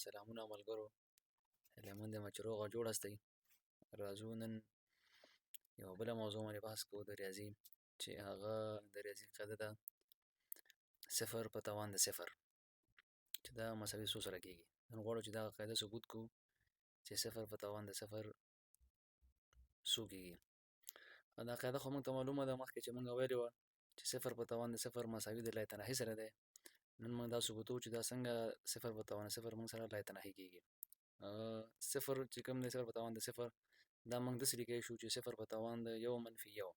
سلامونه ملګرو. هیله مند یم چې روغ او جوړ هستئ. راځو نن یوه بله موضوع باندې بحث کوو د ریاضي، چې هغه د ریاضي قاعده ده صفر په توان د صفر، چې دا مساوي څو سره کېږي. نن غواړو چې دغه قاعده ثبوت کړو چې صفر په توان د صفر څو کېږي. دا قاعده خو موږ ته معلومه ده، مخکې چې موږ ویلې وه چې صفر په توان د صفر مساوي د لای تناهي سره دی. نن موږ دا ثبوتوو چې دا څنګه صفر په توان صفر موږ سره لای تناهي کېږي. صفر چې کوم دی، صفر په توان د صفر، دا موږ داسې لیکلی شو چې صفر په توان د یو منفي یو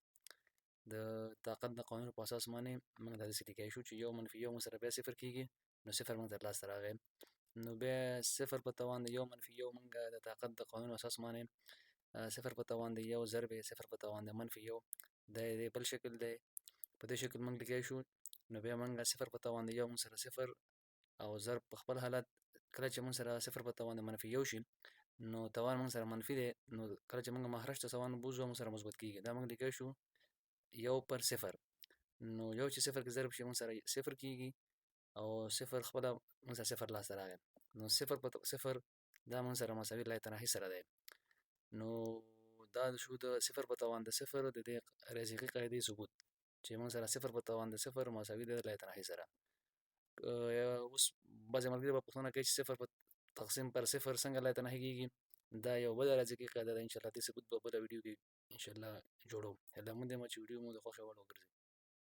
د طاقت د قانون په اساس باندې موږ دا داسې لیکلی شو چې یو منفي یو موږ سره بیا صفر کېږي، نو صفر موږ ته لاسته راغی. نو بیا صفر په توان د یو منفي یو موږ د طاقت د قانون اساس باندې صفر په توان د یو ضرب صفر په توان د منفي یو دا د بل شکل دی. په دې شکل موږ لیکلی شو. نو بیا موږ صفر په توان د یو موږ سره صفر او ضرب په خپل حالت کله چې موږ سره صفر په توان د منفي یو شي، نو توان موږ سره منفي دی. نو کله چې موږ مخرج ته توان بوځو موږ سره مثبت کېږي. دا موږ لیکلی شو یو پر صفر. نو یو چې صفر کې ضرب شي موږ سره صفر کېږي، او صفر خپله موږ سره صفر لاسته راغی. نو صفر په صفر دا موږ سره مساوي لای تناهي سره دی. نو دا شو د صفر په توان د صفر د دې ریاضیکي قاعدې ثبوت، چې موږ سره صفر په توان د صفر مساوي د لای تناهي سره. اوس بعضې ملګري به پوښتنه کوي چې صفر په تقسیم پر صفر څنګه لای تناهي کېږي. دا یو بله ریاضیکي قاعده ده، انشاءالله دې ثبوت په بله ویډیو کې انشاءالله جوړوو. هیله مند یم چې ویډیو مو د خوښې وړ وګرځي.